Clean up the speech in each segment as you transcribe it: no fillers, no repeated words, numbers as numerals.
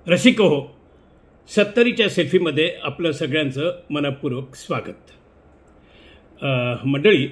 रसिक हो, 70च्या सेल्फीमध्ये आपलं सगळ्यांचं मनपूर्वक स्वागत. मंडळी,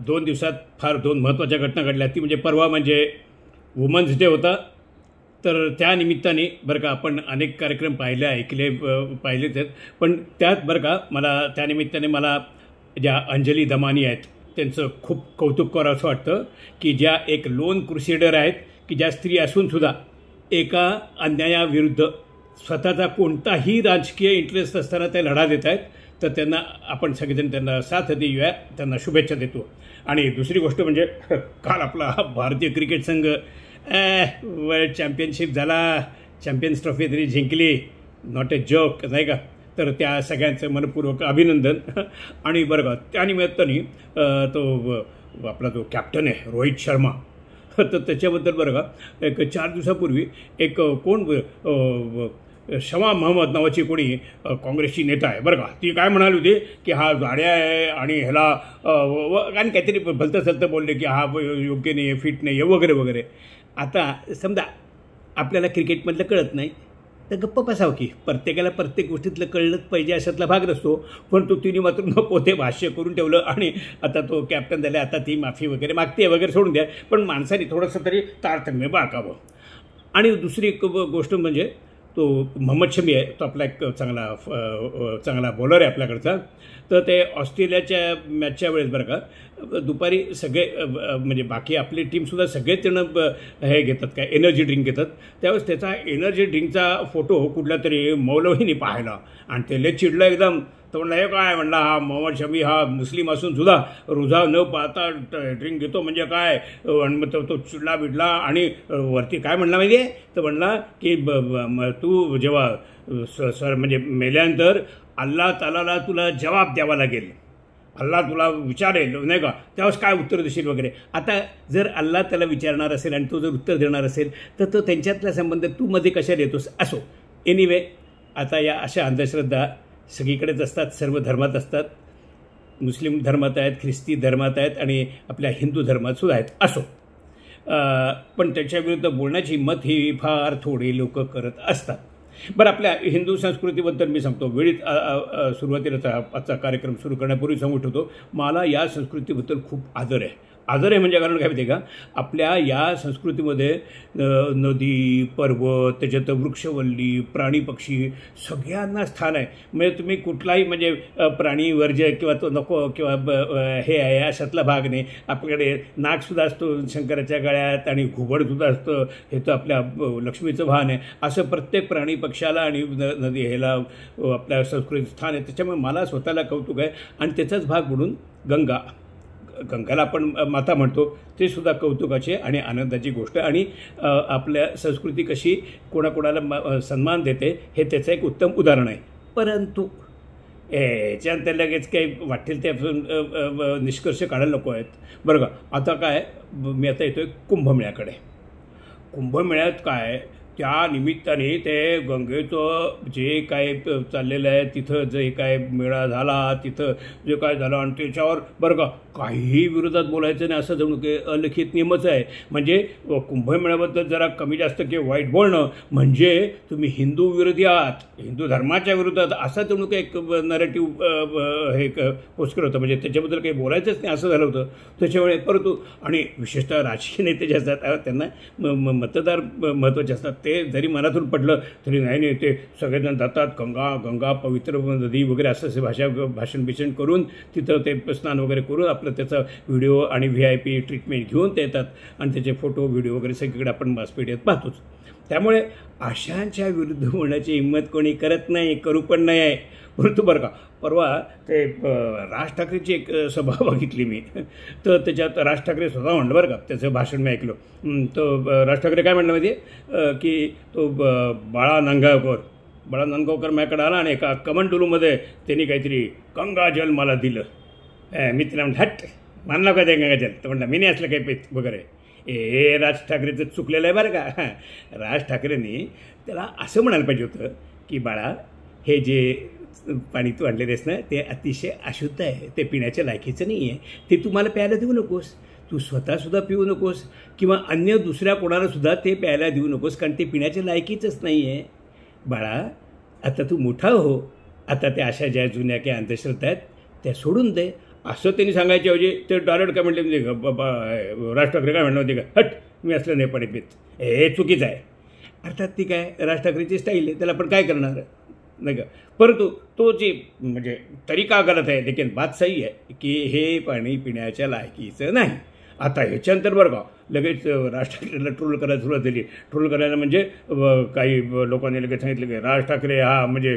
2 दिवसात फार 2 महत्त्वाच्या घटना घडल्या. ती म्हणजे परवा म्हणजे वुमन्स डे होता. तर त्या निमित्ताने बरं का आपण अनेक कार्यक्रम पाहिलेत आहेत. पण त्यात बरं का मला त्यानिमित्ताने मला ज्या अंजली दमानी आहेत त्यांचं खूप कौतुक करावं असं वाटतं की ज्या एक लोन क्रुसेडर आहेत की ज्या स्त्री असूनसुद्धा एका अन्यायाविरुद्ध स्वतःचा कोणताही राजकीय इंटरेस्ट असताना ते लढा देत आहेत. तर त्यांना आपण सगळेजण त्यांना साथ देऊया, त्यांना शुभेच्छा देतो. आणि दुसरी गोष्ट म्हणजे काल आपला भारतीय क्रिकेट संघ वर्ल्ड चॅम्पियनशिप झाला, चॅम्पियन्स ट्रॉफी तरी जिंकली. नॉट ए जोक, नाही का? तर त्या सगळ्यांचं मनपूर्वक अभिनंदन. आणि बरं का त्यानिमित्ताने तो आपला जो कॅप्टन आहे रोहित शर्मा, तर त्याच्याबद्दल बरं का एक 4 दिवसापूर्वी एक शमा महम्मद नावाची कोणी काँग्रेसची नेता आहे बरं का, ती काय म्हणाली होती की हा जाड्या आहे आणि ह्याला आणि काहीतरी भलतं सलतं बोलले की हा योग्य नाही आहे, फिट नाही आहे वगैरे वगैरे. आता समजा आपल्याला क्रिकेटमधलं कळत नाही तर गप्प बसावं की, प्रत्येकाला प्रत्येक गोष्टीतलं कळलंच पाहिजे अशातला भाग नसतो. पण तो तिने मात्र नको ते भाष्य करून ठेवलं आणि आता तो कॅप्टन झाला, आता ती माफी वगैरे मागते वगैरे सोडून द्या. पण माणसाने थोडंसं तरी तारतम्य बाळगावं. आणि दुसरी एक गोष्ट म्हणजे तो मोहम्मद शमी आहे, तो आपला एक चांगला बॉलर आहे आपल्याकडचा. तर ते ऑस्ट्रेलियाच्या मॅचच्या वेळेस बरं का दुपारी सगळे म्हणजे बाकी आपली टीमसुद्धा सगळेच जण हे घेतात काय एनर्जी ड्रिंक घेतात. त्यावेळेस त्याचा एनर्जी ड्रिंकचा फोटो कुठल्या तरी मौलवीने पाहिला आणि ते लय चिडलं एकदम. तर म्हणलं हे काय, म्हणला हा मोहम्मद शमी हा मुस्लिम असूनसुद्धा रोजा न पाहता ड्रिंक घेतो म्हणजे काय. मग तो चिडला बिडला आणि वरती काय म्हणला माहिती आहे, तर म्हणला की तू जेव्हा म्हणजे मेल्यानंतर अल्लाह तालाला तुला जबाब द्यावा लागेल, अल्लाह तुला विचारेल नाही का, त्यावेळेस काय उत्तर देशील वगैरे. आता जर अल्लाह त्याला विचारणार असेल आणि तो जर उत्तर देणार असेल तर तो त्यांच्यातला संबंध तू मध्ये कशा देतोस. असो, एनिवे, आता या अशा अंधश्रद्धा सगळीकडेच असतात, सर्व धर्मात असतात. मुस्लिम धर्मात आहेत, ख्रिस्ती धर्मात आहेत आणि आपल्या हिंदू धर्मातसुद्धा आहेत. असो, पण त्याच्याविरुद्ध बोलण्याची हिंमत ही फार थोडी लोक करत असतात. बरं, आपल्या हिंदू संस्कृतीबद्दल मी सांगतो. वेळीच सुरुवातीलाच आजचा कार्यक्रम सुरू करण्यापूर्वी सांगू ठेवतो, मला या संस्कृतीबद्दल खूप आदर आहे. आदर आहे म्हणजे कारण काय माहिती आहे का, आपल्या या संस्कृतीमध्ये नदी, पर्वत, त्याच्यात वृक्षवल्ली, प्राणी, पक्षी सगळ्यांना स्थान आहे. म्हणजे तुम्ही कुठलाही म्हणजे प्राणी वर्ज्य किंवा तो नको किंवा हे आहे अशातला भाग नाही. आपल्याकडे नागसुद्धा असतो शंकराच्या गळ्यात आणि घुबडसुद्धा असतं, हे तर आपल्या लक्ष्मीचं वाहन आहे. असं प्रत्येक प्राणी पक्षाला आणि नदी ह्याला आपल्या संस्कृतीत स्थान आहे. त्याच्यामुळे मला स्वतःला कौतुक आहे. आणि त्याचाच भाग म्हणून गंगाला आपण माता म्हणतो, ते सुद्धा कौतुकाची आणि आनंदाची गोष्ट. आणि आपल्या संस्कृती कशी कोणाकोणाला सन्मान देते हे त्याचं एक उत्तम उदाहरण आहे. परंतु याच्यानंतर लगेच काही वाटेल ते निष्कर्ष काढायला नको आहेत बरं का. आता काय, मी आता येतो आहे कुंभमेळ्याकडे. कुंभमेळ्यात काय, त्या निमित्ताने ते गंगेचं जे काय चाललेलं आहे, तिथं जे काय मेळा झाला, तिथं जे काय झालं आणि त्याच्यावर बरं का काहीही विरोधात बोलायचं नाही, असं जणू काही अलिखित नियमच आहे. म्हणजे कुंभमेळ्याबद्दल जरा कमी जास्त किंवा वाईट बोलणं म्हणजे तुम्ही हिंदू विरोधी आहात, हिंदू धर्माच्या विरोधात, असा जणू काही एक नरेटिव्ह हे पोस्ट करत होतं. म्हणजे त्याच्याबद्दल काही बोलायचंच नाही असं झालं होतं त्याच्यामुळे. परंतु आणि विशेषतः राजकीय नेते जे असतात त्यांना मतदार महत्त्वाचे असतात. ते जरी मनातून पडलं तरी नाही ते सगळेजण जातात, गंगा पवित्र नदी वगैरे असं भाषण करून तिथं ते स्नान वगैरे करून आपलं त्याचा व्हिडिओ आणि VIP ट्रीटमेंट घेऊन ते येतात आणि त्याचे फोटो व्हिडिओ वगैरे सगळीकडे आपण मास मीडियात पाहतोच. त्यामुळे अशांच्या विरुद्ध बोलण्याची हिंमत कोणी करत नाही, करू पण नाही आहे. परंतु बरं का परवा ते राज ठाकरेची एक सभा बघितली मी. तर त्याच्यात राज ठाकरे स्वतः म्हणलं बरं का, त्याचं भाषण मी ऐकलं. तर राज ठाकरे काय म्हणलं माहिती आहे की तो बाळा नांदगावकर माझ्याकडे आला आणि एका कमंडलूमध्ये त्यांनी काहीतरी गंगाजल मला दिलं. मी तिला म्हणलं हट, मानला का ते गंगाजल. तर म्हणलं मी नाही असलं काही पेत वगैरे. हे राज ठाकरेचं चुकलेलं आहे बरं का. राज ठाकरेंनी त्याला असं म्हणायला पाहिजे होतं की बाळा, हे जे पाणी तू आणलेलं आहेस ना ते अतिशय अशुद्ध आहे, ते पिण्याच्या लायकीचं नाही आहे, ते तू मला प्यायला देऊ नकोस. तू स्वतःसुद्धा पिऊ नकोस किंवा अन्य दुसऱ्या कोणालासुद्धा ते प्यायला देऊ नकोस, कारण ते पिण्याच्या लायकीचंच नाही आहे. बाळा, आता तू मोठा हो. आता त्या अशा ज्या जुन्या काही अंधश्रद्धा आहेत त्या सोडून दे, असं त्यांनी सांगायच्या ऐवजी ते डायरेक्ट काय म्हटले म्हणजे राज ठाकरे काय म्हणलं होते का, हट मी असलं नाही पाणी पित, हे चुकीचं आहे. अर्थात ती काय राज ठाकरेची स्टाईल आहे, त्याला आपण काय करणार नाही का. परंतु तो जे म्हणजे तरीका गलत आहे, लेकिन बात सही आहे की हे पाणी पिण्याच्या लायकीचं नाही. आता ह्याच्यानंतर बरं का लगेच राज ठाकरेला ट्रोल करायला सुरुवात झाली. ट्रोल करायला म्हणजे काही लोकांनी लगेच सांगितलं की राज ठाकरे हा म्हणजे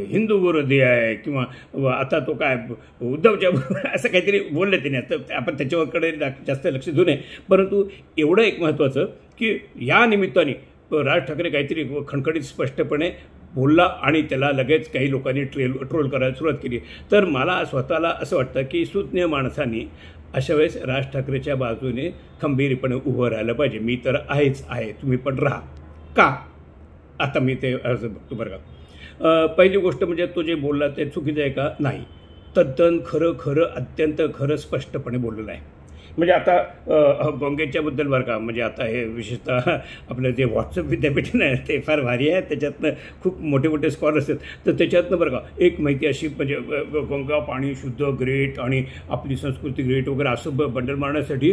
हिंदू विरोधी आहे किंवा आता तो काय उद्धवच्या असं काहीतरी बोलले त्याने. आता आपण त्याच्याकडे जास्त लक्ष देऊ नये, परंतु एवढं एक महत्त्वाचं की या निमित्ताने राज ठाकरे काहीतरी खणखणीत स्पष्टपणे बोलला आणि त्याला लगेच काही लोकांनी ट्रोल करायला सुरुवात केली. तर मला स्वतःला असं वाटतं की सुज्ञ माणसांनी अशा वेळेस राज ठाकरेच्या बाजूने खंबीरपणे उभं राहिलं पाहिजे. मी तर आहेच आहे, तुम्ही पण राहा. का आता मी ते अर्ज बघतो बरं का. पहिली गोष्ट म्हणजे तो जे बोलला ते चुकीचं आहे का, नाही, तद्दन खरं अत्यंत खरं स्पष्टपणे बोललेलं आहे. म्हणजे आता गंगेच्याबद्दल बरं का, म्हणजे आता हे विशेषतः आपलं जे व्हॉट्सअप विद्यापीठ आहे ते फार भारी आहे. त्याच्यातनं खूप मोठे मोठे स्कॉलर्स आहेत. तर त्याच्यातनं बरं का एक माहिती अशी म्हणजे गंगा पाणी शुद्ध ग्रेट आणि आपली संस्कृती ग्रेट वगैरे असं बंडल मारण्यासाठी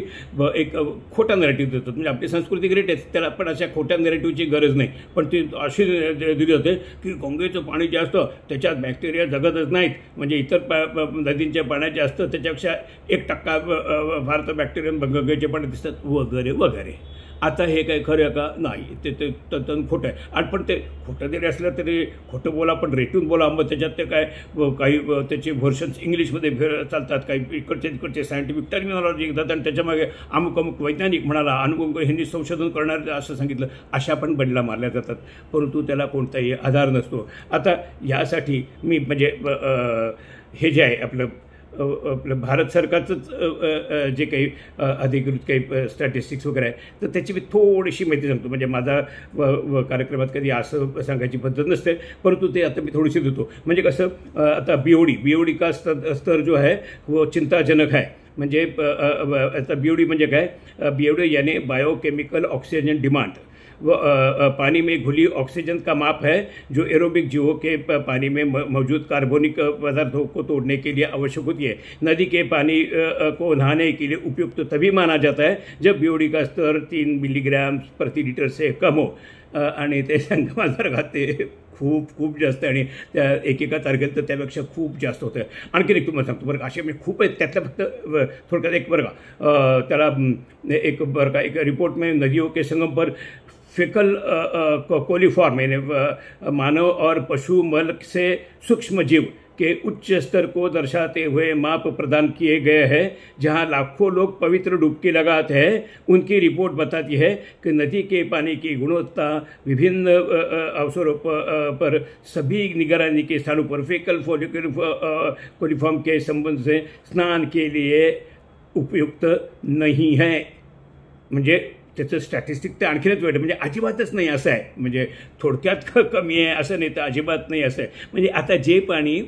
एक खोटा नॅरेटिव्ह देतात. म्हणजे आपली संस्कृती ग्रेट आहे, त्याला पण अशा खोट्या नॅरेटिव्हची गरज नाही. पण ती अशी दिली जाते की गंगेचं पाणी जे असतं त्याच्यात बॅक्टेरिया जगतच नाहीत, म्हणजे इतर नदींच्या पाण्यात जे असतं त्याच्यापेक्षा 1% फार बॅक्टेरियन गंगेचे पाणी दिसतात वगैरे वगैरे. आता हे काय खरं का, नाही, ते खोटं आहे. आणि पण ते खोटं जरी असलं तरी खोटं बोला पण रेटून बोला. मग त्याच्यात ते काय काही त्याचे व्हर्शन्स इंग्लिशमध्ये चालतात, काही इकडचे सायंटिफिक टर्मिनॉलॉजी घेतात आणि त्याच्यामागे अमुक वैज्ञानिक म्हणाला, अमुक ह्यांनी संशोधन करणार असं सांगितलं, अशा पण बंडला मारल्या जातात, परंतु त्याला कोणताही आधार नसतो. आता यासाठी मी म्हणजे हे जे आहे आपलं भारत सरकारचंच जे काही अधिकृत काही स्टॅटिस्टिक्स वगैरे आहे तर त्याची मी थोडीशी माहिती सांगतो. म्हणजे माझा कार्यक्रमात कधी असं सांगायची पद्धत नसते, परंतु ते आता मी थोडीशी देतो. म्हणजे कसं, आता बीओडी का स्तर जो आहे वो चिंताजनक आहे. म्हणजे आता बीओडी म्हणजे काय, बीओडी यानी बायोकेमिकल ऑक्सीजन डिमांड, वो पानी में घुली ऑक्सीजन का माप है जो एरोबिक जीवों के पानी में मौजूद कार्बनिक पदार्थों को तोड़ने के लिए आवश्यक होती है. नदी के पानी को नहाने के लिए उपयुक्त तभी माना जाता है जब बीओडी का स्तर 3 मिलीग्राम प्रति लिटर से कम हो. आणि ते संगमासारखा ते खूप जास्त आणि त्या एकेका तारखेला तर त्यापेक्षा खूप जास्त होतं. आणखीन एक तुम्हाला सांगतो बरं का, असे म्हणजे खूप आहेत, त्यातलं फक्त थोडक्यात एक बरं का, त्याला एक बरं का एक रिपोर्ट में नदियों के संगम पर फेकल कोलिफॉर्म यानी मानव और पशु मल से सूक्ष्म जीव के उच्च स्तर को दर्शाते हुए माप प्रदान किए गए हैं. जहां लाखों लोग पवित्र डुबकी लगाते हैं, उनकी रिपोर्ट बताती है कि नदी के पानी की गुणवत्ता विभिन्न अवसरों पर सभी निगरानी के स्थानों पर फेकल कोलिफॉर्म के संबंध से स्नान के लिए उपयुक्त नहीं है. म्हणजे त्याचं स्टॅटिस्टिक ते आणखीनच वाईट, म्हणजे अजिबातच नाही असं आहे. म्हणजे थोडक्यात कमी आहे असं नाही तर अजिबात नाही असं आहे. म्हणजे आता जे पाणी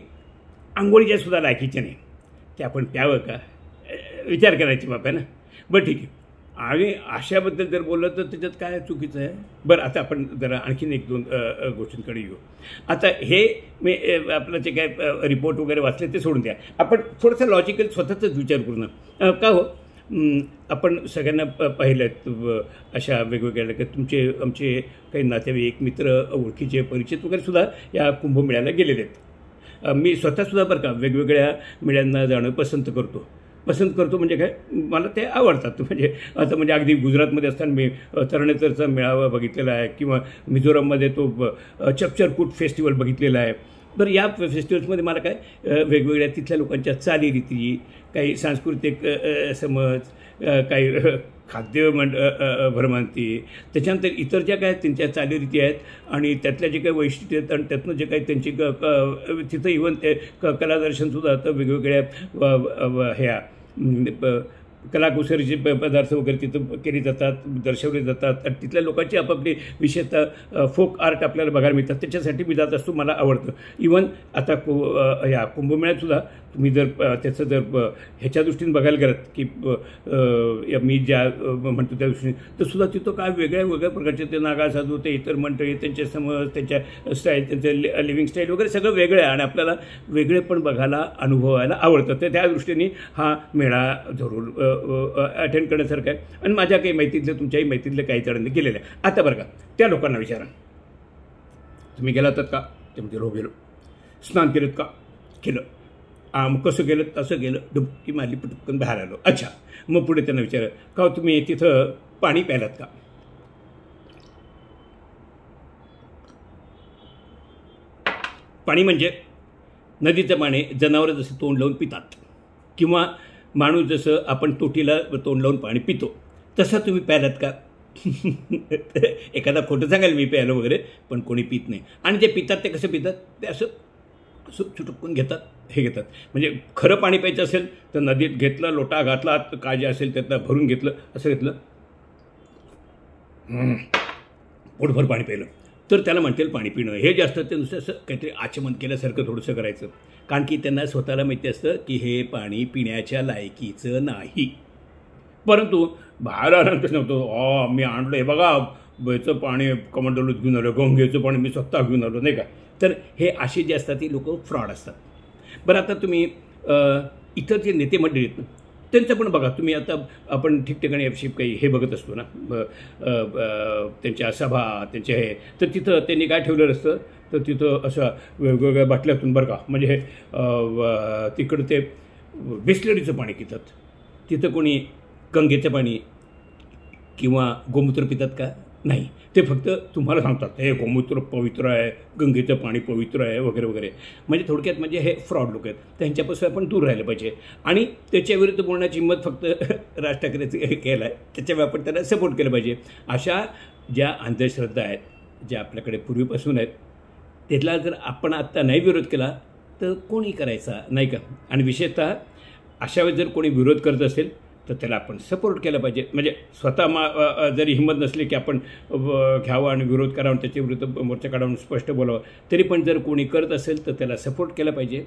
आंघोळीच्या सुद्धा लायकीचे नाही ते आपण प्यावं का, विचार करायची बाप आहे ना. बरं ठीक आहे. आणि अशाबद्दल जर बोललं तर त्याच्यात काय चुकीचं आहे. बरं आता आपण जरा आणखीन 1-2 गोष्टींकडे येऊ. आता हे मी आपलं जे काय रिपोर्ट वगैरे वाचले ते सोडून द्या, आपण थोडंसं लॉजिकल स्वतःचाच विचार करू ना. का हो, आपण सगळ्यांना पाहिलं अशा वेगवेगळ्या की आमचे काही नातेवाईक मित्र ओळखीचे परिचित वगैरेसुद्धा या कुंभमेळ्याला गेलेले आहेत. मी स्वतःसुद्धा बरं का वेगवेगळ्या मेळ्यांना जाणं पसंत करतो म्हणजे काय, मला ते आवडतात. म्हणजे अगदी गुजरातमध्ये असताना मी तरणेतरचा मेळावा बघितलेला आहे किंवा मिझोराममध्ये तो चपचरकूट फेस्टिवल बघितलेला आहे. बरं या फेस्टिवल्समध्ये मला काय वेगवेगळ्या तिथल्या लोकांच्या चालीरीती, काही सांस्कृतिक समज, काही खाद्य भ्रमांती, त्याच्यानंतर इतर ज्या काय त्यांच्या चालीरीती आहेत आणि त्यातल्या जे काही वैशिष्ट्य आहेत आणि त्यातनं जे काही त्यांची तिथं इव्हन ते कलादर्शनसुद्धा आता वेगवेगळ्या ह्या कलाकुसरीचे पदार्थ वगैरे तिथं केले जातात, दर्शवले जातात आणि तिथल्या लोकांची आपापली विशेषतः फोक आर्ट आपल्याला बघायला मिळतात. त्याच्यासाठी मी जात असतो, मला आवडतं. इवन आता या कुंभमेळ्यातसुद्धा तुम्ही जर त्याचं जर ह्याच्या दृष्टीने बघायला गेलात की मी ज्या म्हणतो त्या दृष्टीने, तर सुद्धा तिथं काय वेगळ्या प्रकारचे ते नागासाधू, ते इतर मंडळी, त्यांचे समज, त्यांच्या स्टाईल, त्यांचं लिव्हिंग स्टाईल वगैरे सगळं वेगळं आहे आणि आपल्याला वेगळे पण बघायला अनुभवायला आवडतं. तर त्या दृष्टीने हा मेळा जरूर अटेंड करण्यासारखं आहे. आणि माझ्या काही माहितीतलं, तुमच्याही माहितीतलं काही जणांनी केलेलं आहे. आता बरं का, त्या लोकांना विचारा, तुम्ही गेला होतात का? ते म्हणजे हो गेलो. स्नान केलं का? केलं. मग कसं गेलं? तसं गेलं, डुबकी मारली, पटकन बाहेर आलो. अच्छा. मग पुढे त्यांना विचारा, का तुम्ही तिथं पाणी प्यायलात का? पाणी म्हणजे नदीचं पाणी जनावरं जसं तोंड लावून पितात किंवा माणूस जसं आपण तोटीला तोंड लावून पाणी पितो, तसं तुम्ही प्यायलात का? एखादा खोटं सांगाल मी प्यायला वगैरे, पण कोणी पित नाही. आणि जे पितात ते कसं पितात? ते असं चुटकून घेतात, हे घेतात. म्हणजे खरं पाणी प्यायचं असेल तर नदीत घेतलं, लोटा घातला, काय जे असेल त्यातलं भरून घेतलं, असं घेतलं, पोटभर पाणी प्यायलं, तर त्याला म्हणतील पाणी पिणं. हे जे असतं ते नुसतं असं काहीतरी आचमन केल्यासारखं थोडंसं करायचं, कारण की त्यांना स्वतःला माहिती असतं की हे पाणी पिण्याच्या लायकीचं नाही. परंतु बाहेर आल्यानंतर नव्हतं, मी आणलं हे बघा, याचं पाणी कमंडलूत घेऊन आलो, गंगेचं पाणी मी स्वतः घेऊन आलो, नाही का? तर हे असे जे असतात ती लोक फ्रॉड असतात. बरं, आता तुम्ही इतर जे नेते मंडळी आहेत ना, त्यांचं पण बघा तुम्ही. आता आपण ठिकठिकाणी काही हे बघत असतो ना, त्यांच्या सभा, त्यांचे हे, तर तिथं त्यांनी काय ठेवलेलं असतं, तर तिथं असं वेगवेगळ्या बाटल्यातून बरं का, म्हणजे तिकडं ते बिस्लरीचं पाणी पितात. तिथं कोणी गंगेचं पाणी किंवा गोमूत्र पितात का? नाही. ते फक्त तुम्हाला सांगतात हे गोमूत्र पवित्र आहे, गंगेचं पाणी पवित्र आहे वगैरे वगैरे. म्हणजे थोडक्यात म्हणजे हे फ्रॉड लोक आहेत, त्यांच्यापासून आपण दूर राहिलं पाहिजे. आणि त्याच्याविरुद्ध बोलण्याची हिंमत फक्त राज ठाकरेचं केलं आहे, त्याच्यामुळे आपण त्यांना सपोर्ट केलं पाहिजे. अशा ज्या अंधश्रद्धा आहेत, ज्या आपल्याकडे पूर्वीपासून आहेत, त्यातला जर आपण आत्ता नाही विरोध केला तर कोणी करायचा, नाही का? आणि विशेषतः अशा वेळेस जर कोणी विरोध करत असेल तर त्याला आपण सपोर्ट केला पाहिजे. म्हणजे स्वतः जरी हिंमत नसली की आपण घ्यावं आणि विरोध करावा आणि त्याच्याविरुद्ध मोर्चा काढावून स्पष्ट बोलावं, तरी पण जर कोणी करत असेल तर त्याला सपोर्ट केला पाहिजे.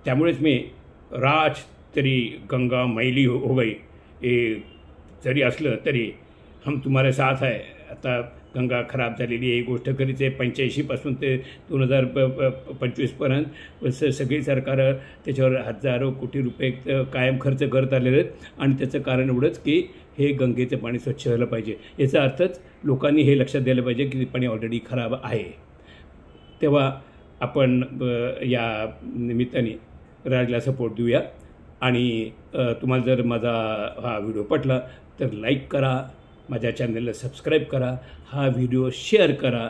त्यामुळेच मी राज तरी गंगा मैली हो गई हे जरी असलं तरी हम तुम्हारे साथ आहे. आता गंगा खराब झालेली आहे, गोष्ट खरीच आहे. 85पासून ते 2025पर्यंत सगळी सरकारं त्याच्यावर हजारो कोटी रुपये कायम खर्च करत आलेले आहेत. आणि त्याचं कारण एवढंच की हे गंगेचं पाणी स्वच्छ झालं पाहिजे. याचा अर्थच लोकांनी हे लक्षात द्यायला पाहिजे की पाणी ऑलरेडी खराब आहे. तेव्हा आपण या निमित्ताने राजला सपोर्ट देऊया. आणि तुम्हाला जर माझा हा व्हिडिओ पटला तर लाईक करा, माझ्या चॅनलला सबस्क्राईब करा, हा व्हिडिओ शेअर करा.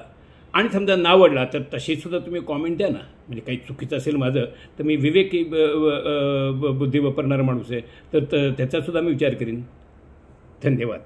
आणि समजा नावडला तर तशीसुद्धा तुम्ही कॉमेंट द्या ना. म्हणजे काही चुकीचं असेल माझं तर मी विवेकी बुद्धी वापरणारा माणूस आहे, तर त्याचासुद्धा मी विचार करीन. धन्यवाद.